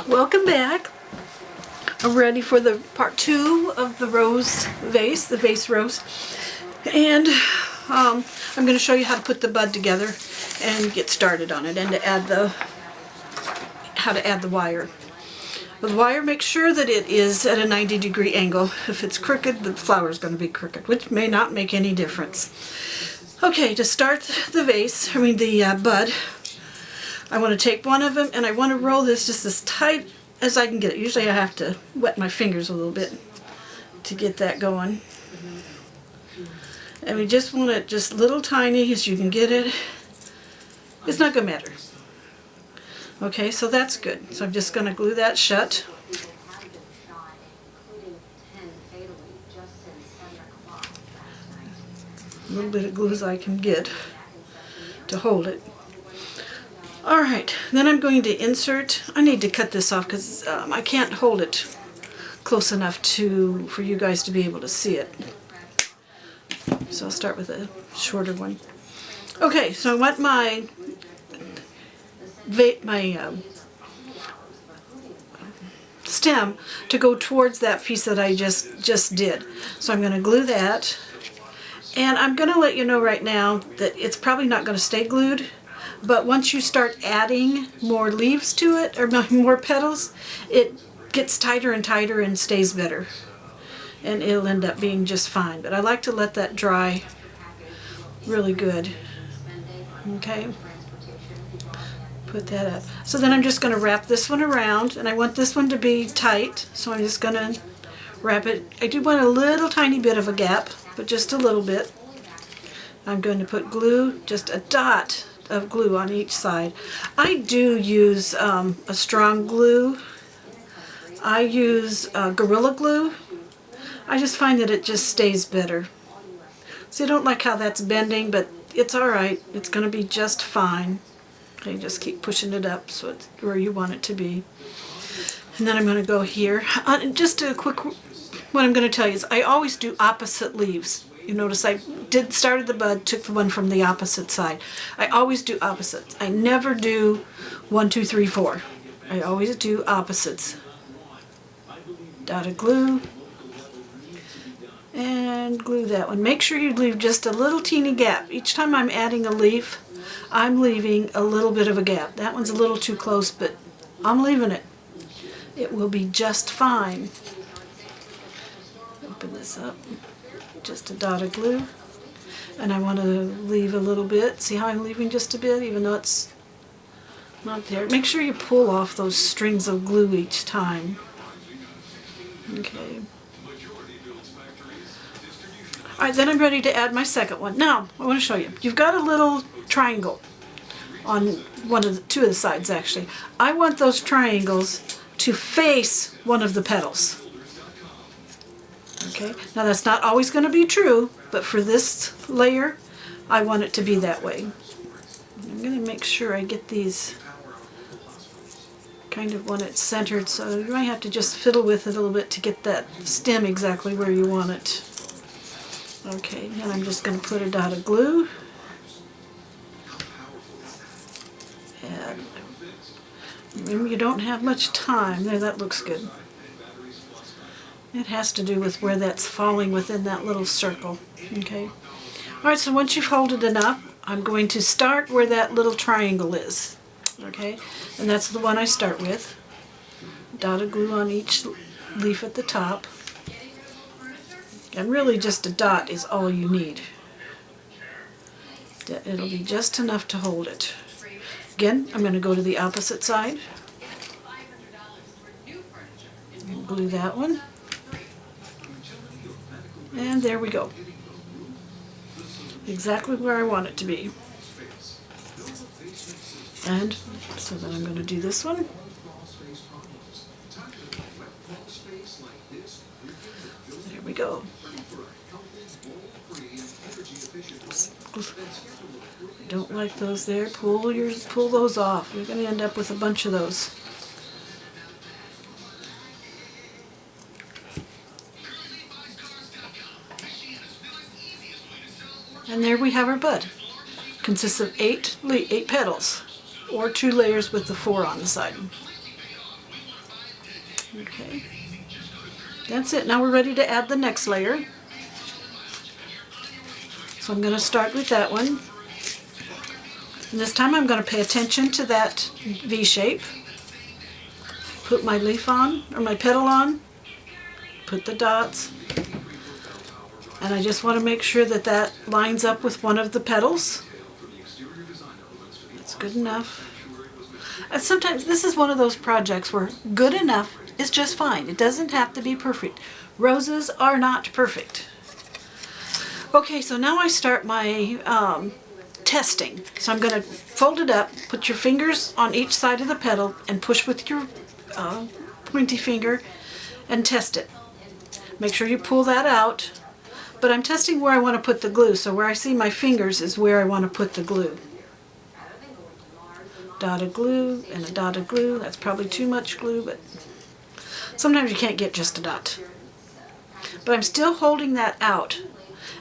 Welcome back. I'm ready for the part 2 of the rose vase, the vase rose. And I'm going to show you how to put the bud together and get started on it, and to add how to add the wire. With the wire, make sure that it is at a 90-degree angle. If it's crooked, the flower is going to be crooked, which may not make any difference. Okay, to start the bud, I want to take one of them and I want to roll this just as tight as I can get it. Usually I have to wet my fingers a little bit to get that going. And we just want it just little tiny as you can get it. It's not going to matter. Okay, so that's good. So I'm just going to glue that shut. A little bit of glue as I can get to hold it. Alright, then I'm going to insert, I need to cut this off because I can't hold it close enough for you guys to be able to see it. So I'll start with a shorter one. Okay, so I want my stem to go towards that piece that I just did. So I'm going to glue that, and I'm going to let you know right now that it's probably not going to stay glued, but once you start adding more leaves to it, or more petals, it gets tighter and tighter and stays better, and it'll end up being just fine. But I like to let that dry really good. Okay, put that up. So then I'm just going to wrap this one around, and I want this one to be tight, so I'm just going to wrap it. I do want a little tiny bit of a gap, but just a little bit. I'm going to put glue, just a dot of glue on each side. I do use a strong glue. I use Gorilla Glue. I just find that it just stays better. So I don't like how that's bending, but it's alright. It's going to be just fine. Okay, just keep pushing it up so it's where you want it to be. And then I'm going to go here. Just a quick, what I'm going to tell you is I always do opposite leaves. You notice I started the bud, took the one from the opposite side. I always do opposites. I never do 1, 2, 3, 4. I always do opposites. Dot of glue. And glue that one. Make sure you leave just a little teeny gap. Each time I'm adding a leaf, I'm leaving a little bit of a gap. That one's a little too close, but I'm leaving it. It will be just fine. Open this up. Just a dot of glue, and I want to leave a little bit. See how I'm leaving just a bit, even though it's not there. Make sure you pull off those strings of glue each time. Okay. Alright, then I'm ready to add my second one. Now, I want to show you. You've got a little triangle on two of the sides, actually. I want those triangles to face one of the petals. Okay, now that's not always going to be true, but for this layer, I want it to be that way. I'm going to make sure I get these kind of when it's centered, so you might have to just fiddle with it a little bit to get that stem exactly where you want it. Okay, and I'm just going to put a dot of glue. And remember, you don't have much time. There, that looks good. It has to do with where that's falling within that little circle. Okay. Alright, so once you've folded enough, I'm going to start where that little triangle is. Okay, and that's the one I start with. Dot of glue on each leaf at the top. And really just a dot is all you need. It'll be just enough to hold it. Again, I'm going to go to the opposite side. And glue that one. And there we go. Exactly where I want it to be. And so then I'm going to do this one. There we go. I don't like those there. Pull those off. You're going to end up with a bunch of those. And there we have our bud. Consists of 8 petals, or 2 layers with the 4 on the side. Okay, that's it. Now we're ready to add the next layer. So I'm going to start with that one. And this time I'm going to pay attention to that V shape. Put my leaf on, or my petal on. Put the dots. And I just want to make sure that that lines up with one of the petals. That's good enough. And sometimes this is one of those projects where good enough is just fine. It doesn't have to be perfect. Roses are not perfect. Okay, so now I start my testing. So I'm going to fold it up, put your fingers on each side of the petal, and push with your pointy finger and test it. Make sure you pull that out. But I'm testing where I want to put the glue, so where I see my fingers is where I want to put the glue. Dot of glue and a dot of glue. That's probably too much glue, but sometimes you can't get just a dot. But I'm still holding that out,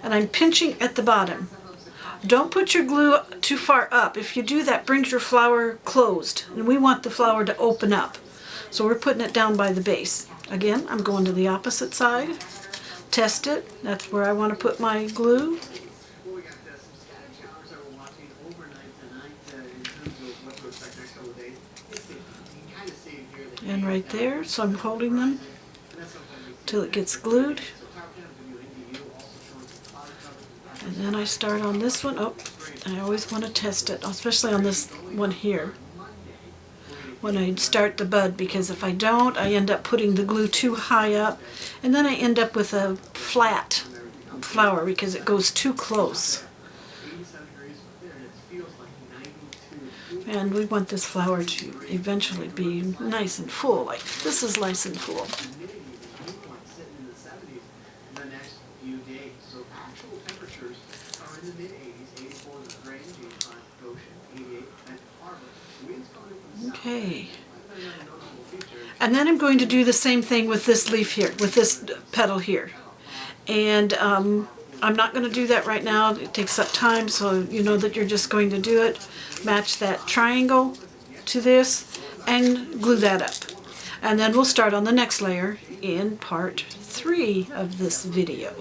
and I'm pinching at the bottom. Don't put your glue too far up. If you do, that brings your flower closed, and we want the flower to open up. So we're putting it down by the base. Again, I'm going to the opposite side. Test it. That's where I want to put my glue. And right there, so I'm holding them till it gets glued. And then I start on this one. Oh, I always want to test it, especially on this one here, when I start the bud, because if I don't, I end up putting the glue too high up, and then I end up with a flat flower because it goes too close. And we want this flower to eventually be nice and full, like this is nice and full. Okay. And then I'm going to do the same thing with this leaf here, with this petal here. And I'm not going to do that right now. It takes up time, so you know that you're just going to do it. Match that triangle to this and glue that up. And then we'll start on the next layer in part 3 of this video.